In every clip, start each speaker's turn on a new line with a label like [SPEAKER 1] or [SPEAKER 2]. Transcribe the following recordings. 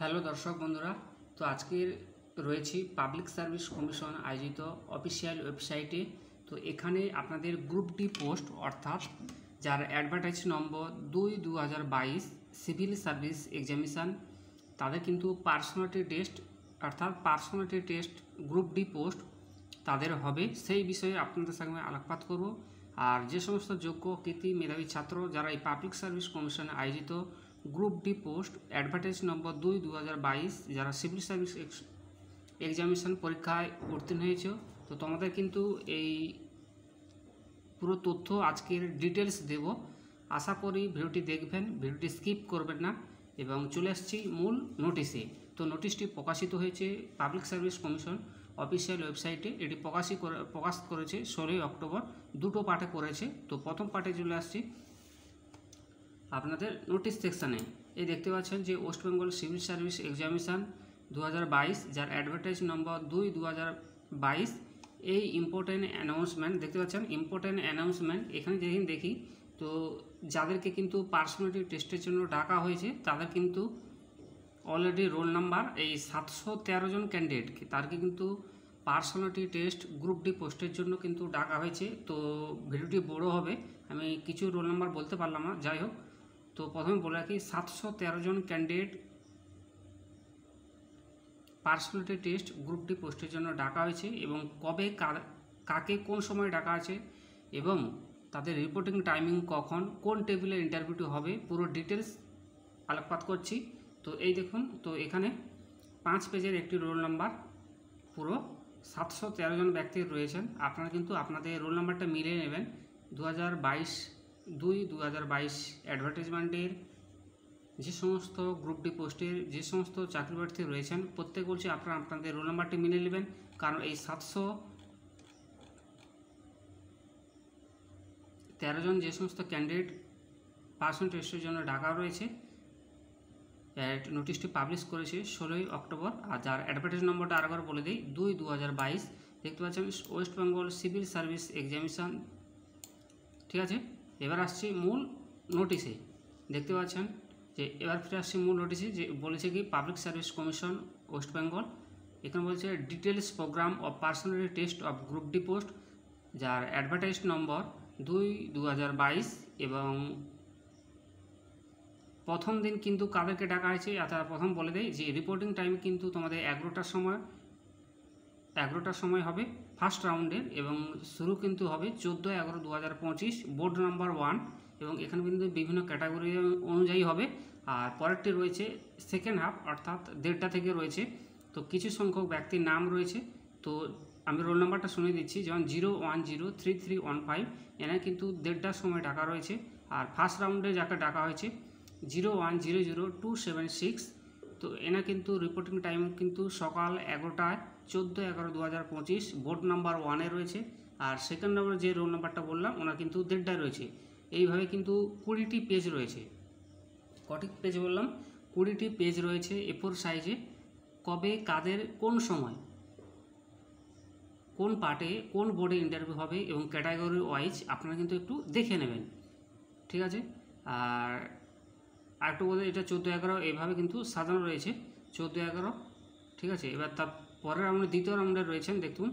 [SPEAKER 1] Hello দর্শক বন্ধুরা, তো আজকের রয়েছি পাবলিক সার্ভিস কমিশন আয়োজিত অফিসিয়াল ওয়েবসাইটে। তো এখানে আপনাদের গ্রুপ ডি পোস্ট অর্থাৎ যার advertise number 2/2022 civil service examination, তাদের কিন্তু পার্সোনালিটি টেস্ট অর্থাৎ personality test group D post তাদের হবে, সেই বিষয়ে আপনাদের সঙ্গে আলোকপাত করব। আর যে সমস্ত যোগ্য কৃতি মেধাবী ছাত্র যারা এই পাবলিক সার্ভিস কমিশনে আয়োজিত group D post advertise number 2/2022 যারা সিভিল সার্ভিস এক্সামিনেশান পরীক্ষায় উত্তীর্ণ হয়েছে, তো তোমাদের কিন্তু এই পুরো তথ্য আজকের ডিটেলস দেব। আশা করি ভিডিওটি দেখবেন, ভিডিওটি স্কিপ করবেন না। এবং চলে আসছি মূল নোটিশে। তো নোটিশটি প্রকাশিত হয়েছে পাবলিক সার্ভিস কমিশন অফিসিয়াল ওয়েবসাইটে। এটি প্রকাশ করেছে 16 অক্টোবর, দুটো পার্টে করেছে। তো প্রথম পার্টে চলে আসছি আপনাদের নোটিশ সেকশানে। এই দেখতে পাচ্ছেন যে West Bengal civil service examination 2022 যার অ্যাডভার্টাইজ নম্বর 2/2022, এই ইম্পর্টেন্ট অ্যানাউন্সমেন্ট দেখতে পাচ্ছেন। ইম্পর্টেন্ট অ্যানাউন্সমেন্ট এখানে যেদিন দেখি, তো যাদেরকে কিন্তু পার্সোনালিটি টেস্টের জন্য ডাকা হয়েছে তাদের কিন্তু অলরেডি রোল নাম্বার এই 713 জন ক্যান্ডিডেট তারকে কিন্তু পার্সোনালিটি টেস্ট গ্রুপ ডি পোস্টের জন্য কিন্তু ডাকা হয়েছে। তো ভিডিওটি বড় হবে, আমি কিছু রোল নাম্বার বলতে পারলাম না, যাই হোক। তো প্রথমে বলে রাখি 713 জন candidate personality test group D পোস্টের জন্য ডাকা হয়েছে এবং কবে কাকে কোন সময় ডাকা আছে এবং তাদের রিপোর্টিং টাইমিং কখন, কোন টেবিলে ইন্টারভিউটি হবে, পুরো ডিটেলস আলোকপাত করছি। তো এই দেখুন, তো এখানে 5 পেজের একটি রোল নাম্বার, পুরো 713 জন ব্যক্তি রয়েছেন। আপনারা কিন্তু আপনাদের রোল নাম্বারটা মিলিয়ে নেবেন। 2022 অ্যাডভার্টাইজমেন্টের যে সমস্ত গ্রুপ ডি পোস্টের যে সমস্ত চাকরি প্রার্থী রয়েছেন প্রত্যেক বলছি আপনারা আপনাদের রোল নাম্বারটি মিলিয়ে নেবেন, কারণ এই 713 জন যে সমস্ত ক্যান্ডিডেট পার্সোনাল টেস্টের জন্য ডাকা রয়েছে, নোটিশটি পাবলিশ করেছে 16 অক্টোবর। আর যার অ্যাডভার্টাইজ নম্বরটা আরেকবার বলে দিই 2/2022, দেখতে পাচ্ছেন West Bengal civil service examination. ঠিক আছে, এবার আসছি মূল নোটিশে। দেখতে পাচ্ছেন যে এবার ফিরে আসছি মূল নোটিশে, যে বলেছে কি public service commission west Bengal. এখানে বলছে details programme of personality test of group D post, যার অ্যাডভার্টাইজ নম্বর 2/2022। এবং প্রথম দিন কিন্তু কাদেরকে ডাকা হয়েছে তার প্রথম বলে দেয় যে রিপোর্টিং টাইম কিন্তু তোমাদের 11টার সময় হবে ফার্স্ট রাউন্ডের, এবং শুরু কিন্তু হবে 14/11/2025 বোর্ড নাম্বার 1। এবং এখানে কিন্তু বিভিন্ন ক্যাটাগরি অনুযায়ী হবে। আর পরেরটি রয়েছে সেকেন্ড হাফ অর্থাৎ 1:30টা থেকে রয়েছে। তো কিছু সংখ্যক ব্যক্তির নাম রয়েছে, তো আমি রোল নাম্বারটা শুনে দিচ্ছি, যেমন 0103315 এনার কিন্তু 1:30টার সময় ডাকা রয়েছে। আর ফার্স্ট রাউন্ডে যাকে ডাকা হয়েছে 0100276, তো এনার কিন্তু রিপোর্টিং টাইম কিন্তু সকাল 11টায় 14/11/2025 বোর্ড নাম্বার 1-এ রয়েছে। আর সেকেন্ড নাম্বার যে রোল নাম্বারটা বললাম ওনার কিন্তু 1:30টায় রয়েছে। এইভাবে কিন্তু 20টি পেজ রয়েছে। কটি পেজ বললাম? 20টি পেজ রয়েছে A4 সাইজে। কবে কাদের কোন সময় কোন পার্টে কোন বোর্ডে ইন্টারভিউ হবে এবং ক্যাটাগরি ওয়াইজ আপনারা কিন্তু একটু দেখে নেবেন। ঠিক আছে, আর আরেকটু বলে এটা 14/11 এইভাবে কিন্তু সাজানো রয়েছে 14/11। ঠিক আছে, এবার তার পরের রাউন্ডে দ্বিতীয় রাউন্ডে রয়েছেন দেখুন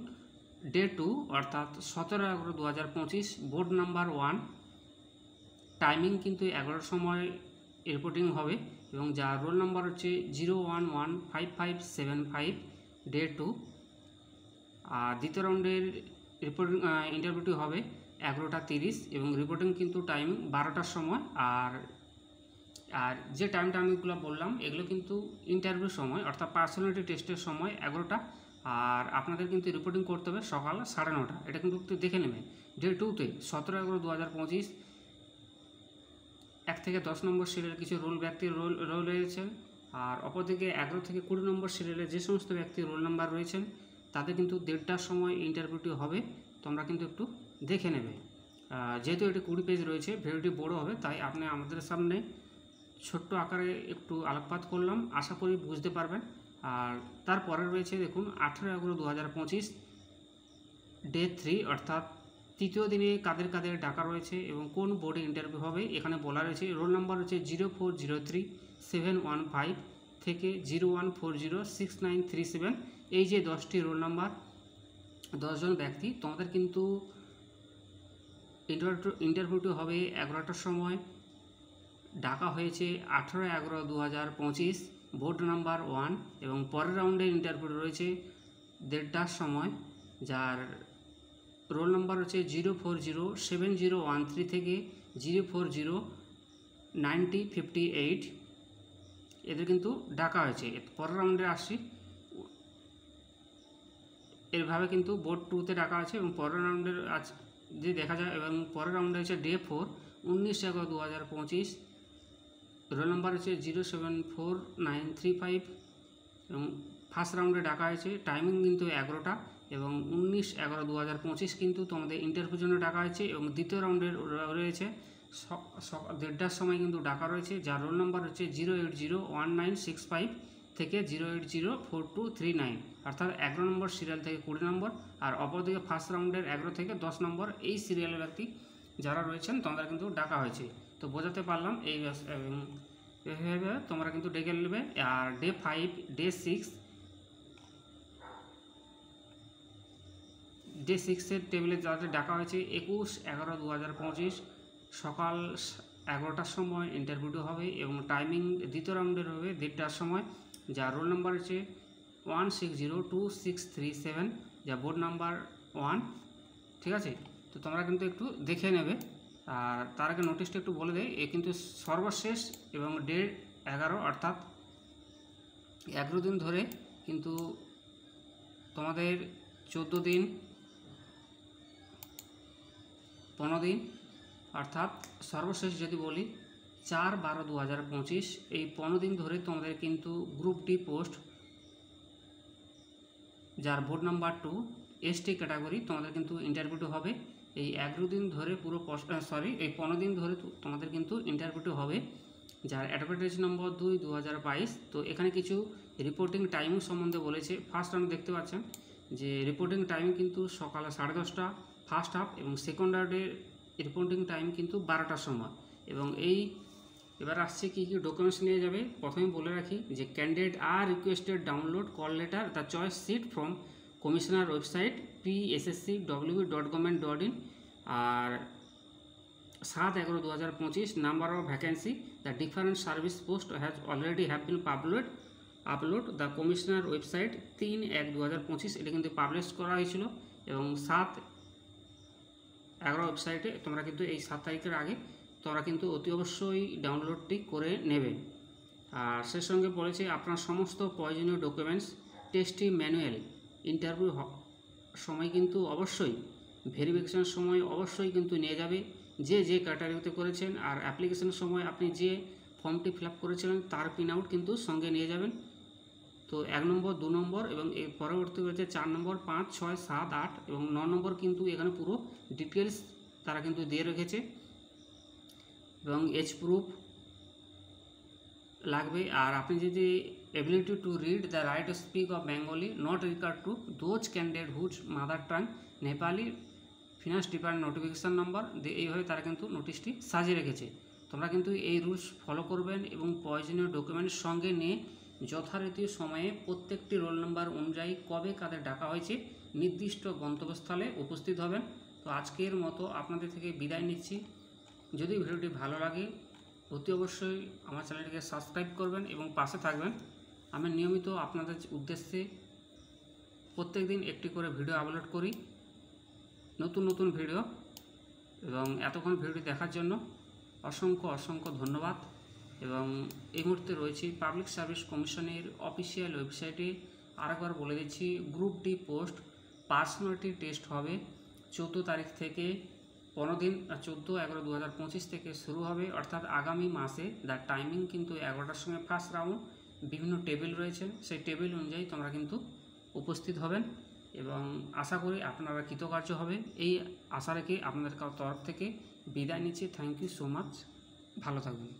[SPEAKER 1] ডে 2 অর্থাৎ 17/11/2025 বোর্ড নাম্বার 1। টাইমিং কিন্তু 11টার সময় রিপোর্টিং হবে এবং যার রোল নাম্বার হচ্ছে 0115575 ডে 2। আর দ্বিতীয় রাউন্ডের রিপোর্টিং ইন্টারভিউটি হবে 11:30 এবং রিপোর্টিং কিন্তু টাইম 12টার সময়। আর যে টাইমটা আমি এগুলো বললাম এগুলো কিন্তু ইন্টারভিউ সময় অর্থাৎ পার্সোনালিটি টেস্টের সময় 11টা। আর আপনাদের কিন্তু রিপোর্টিং করতে হবে সকাল 9:30, এটা কিন্তু একটু দেখে নেবেন। ডে 2তে 17/11/2025 1 থেকে 10 নম্বর সিরিয়ালের কিছু ব্যক্তির রোল রয়েছেন। আর অপরদিকে 11 থেকে 20 নম্বর সিরিয়ালে যে সমস্ত ব্যক্তির রোল নাম্বার রয়েছেন তাদের কিন্তু 1:30টার সময় ইন্টারভিউটি হবে, তোমরা কিন্তু একটু দেখে নেবে। যেহেতু এটি 20 পেজ রয়েছে, ভিডিওটি বড় হবে, তাই আপনি আমাদের সামনে ছোট্ট আকারে একটু আলোকপাত করলাম, আশা করি বুঝতে পারবেন। আর তারপরে রয়েছে দেখুন 18/11/2025 ডে 3 অর্থাৎ তৃতীয় দিনে কাদের কাদের ডাকা রয়েছে এবং কোন বোর্ডে ইন্টারভিউ হবে এখানে বলা রয়েছে। রোল নাম্বার হচ্ছে 0403715 থেকে 01406937 এই যে 10টি রোল নাম্বার 10 জন ব্যক্তি, তোমাদের কিন্তু ইন্টারভিউটি হবে 11টার সময়। ডাকা হয়েছে 18/11/2025, বোর্ড নাম্বার 1, এবং পরের রাউন্ডের ইন্টারভিউ রয়েছে 1:30টার সময়, যার রোল নাম্বার হচ্ছে 040701 থেকে 040958। এদের কিন্তু ডাকা হয়েছে। পরের রাউন্ডে আসছি, এরভাবে কিন্তু বোর্ড 2তে ডাকা আছে এবং পরের রাউন্ডের আজ যে দেখা যায়, এবং পরের রাউন্ডে হচ্ছে ডে 4 19/11/2025, রোল নাম্বার হচ্ছে 074935, এবং ফার্স্ট রাউন্ডে ডাকা হয়েছে। টাইমিং কিন্তু 11টা, এবং 19/11/2025 কিন্তু তোমাদের ইন্টারভিউর জন্য ডাকা হয়েছে, এবং দ্বিতীয় রাউন্ডের রয়েছে 1:30টার সময় কিন্তু ডাকা রয়েছে, যার রোল নাম্বার হচ্ছে 0801965 থেকে 0804239, অর্থাৎ 11 নম্বর সিরিয়াল থেকে 20 নম্বর, আর অপরদিকে ফার্স্ট রাউন্ডের 11 থেকে 10 নম্বর এই সিরিয়ালের ব্যক্তি যারা রয়েছেন তোমরা কিন্তু ডাকা হয়েছে। তো বোঝাতে পারলাম এইভাবে তোমরা কিন্তু ডেকে নেবে। আর ডে 5 ডে 6 টেবিলে যাদের ডাকা হয়েছে 21/11/2025 সকাল 11টার সময় ইন্টারভিউটি হবে, এবং টাইমিং দ্বিতীয় রাউন্ডের হবে 1:30টার সময়, যার রোল নাম্বার হচ্ছে 16026637, যা বোর্ড নাম্বার 1। ঠিক আছে, তো তোমরা কিন্তু একটু দেখে নেবে। আর তার আগে নোটিশটা একটু বলে দেয়, এ কিন্তু সর্বশেষ এবং ডে 11, অর্থাৎ 11 দিন ধরে কিন্তু তোমাদের 14 দিন 15 দিন, অর্থাৎ সর্বশেষ যদি বলি 4/12/2025, এই 15 দিন ধরে তোমাদের কিন্তু গ্রুপ ডি পোস্ট, যার বোর্ড নাম্বার 2 ST ক্যাটাগরি, তোমাদের কিন্তু ইন্টারভিউটি হবে। এই 11 দিন ধরে এই 15 দিন ধরে তোমাদের কিন্তু ইন্টারভিউটি হবে, যার অ্যাডভার্টাইজ নম্বর 2/2022। তো এখানে কিছু রিপোর্টিং টাইমিং সম্বন্ধে বলেছে। ফার্স্ট রাউন্ড দেখতে পাচ্ছেন যে রিপোর্টিং টাইম কিন্তু সকাল 10:30 ফার্স্ট হাফ, এবং সেকেন্ড রাউন্ডের রিপোর্টিং টাইম কিন্তু 12টার সময়। এবং এবার আসছে কী কী ডকুমেন্টস নিয়ে যাবে। প্রথমে বলে রাখি যে candidate are requested download call letter the choice seat from commissioner website pssc.gov.in, আর 7/11/2025 number of vacancy the different service post has already have been upload the commissioner website 3/1/2025, এটা কিন্তু পাবলিশ করা হয়েছিল। এবং 7/11 ওয়েবসাইটে তোমরা কিন্তু এই 7 তারিখের আগে তোমরা কিন্তু অতি অবশ্যই ডাউনলোডটি করে নেবে। আর সে সঙ্গে বলেছে আপনার সমস্ত প্রয়োজনীয় ডকুমেন্টস, টেস্টি ম্যানুয়াল, ইন্টারভিউ সময় কিন্তু অবশ্যই, ভেরিফিকেশনের সময় অবশ্যই কিন্তু নিয়ে যাবে যে ক্যাটাগরিতে করেছেন। আর অ্যাপ্লিকেশনের সময় আপনি যে ফর্মটি ফিল আপ করেছিলেন তার প্রিন্ট আউট কিন্তু সঙ্গে নিয়ে যাবেন। তো 1 নম্বর 2 নম্বর এবং এর পরবর্তী রয়েছে 4 নম্বর 5 6 7 8 এবং 9 নম্বর কিন্তু এখানে পুরো ডিটেলস তারা কিন্তু দিয়ে রেখেছে। এবং এজ প্রুফ লাগবে। আর আপনি যদি ability to read the write speak of Bengali not required to those candidate whose mother tongue Nepali, finance department notification number, এইভাবে তারা কিন্তু নোটিশটি সাজিয়ে রেখেছে। তোমরা কিন্তু এই রুলস ফলো করবেন এবং প্রয়োজনীয় ডকুমেন্টস সঙ্গে নিয়ে যথারীতি সময়ে প্রত্যেকটি রোল নাম্বার অনুযায়ী কবে কাদের ডাকা হয়েছে নির্দিষ্ট গন্তব্যস্থলে উপস্থিত হবেন। তো আজকের মতো আপনাদের থেকে বিদায় নিচ্ছি। যদি ভিডিওটি ভালো লাগে অতি অবশ্যই আমার চ্যানেলটিকে সাবস্ক্রাইব করবেন এবং পাশে থাকবেন। আমি নিয়মিত আপনাদের উদ্দেশ্যে প্রত্যেক দিন একটি করে ভিডিও আপলোড করি, নতুন ভিডিও। এবং এতক্ষণ ভিডিওটি দেখার জন্য অসংখ্য ধন্যবাদ। এবং এই মুহূর্তে রয়েছি পাবলিক সার্ভিস কমিশনের অফিসিয়াল ওয়েবসাইটে। আরেকবার বলে দিচ্ছি, group D post personality test হবে 14 তারিখ থেকে 15 দিন, 14/11/2025 থেকে শুরু হবে, অর্থাৎ আগামী মাসে। তার টাইমিং কিন্তু 11টার সময় ফার্স্ট রাউন্ড। বিভিন্ন টেবিল রয়েছে, সেই টেবিল অনুযায়ী তোমরা কিন্তু উপস্থিত হবেন এবং আশা করি আপনারা কৃতকার্য হবে। এই আশা রেখে আপনাদের তরফ থেকে বিদায় নিচ্ছি। থ্যাংক ইউ সো মাচ, ভালো থাকবেন।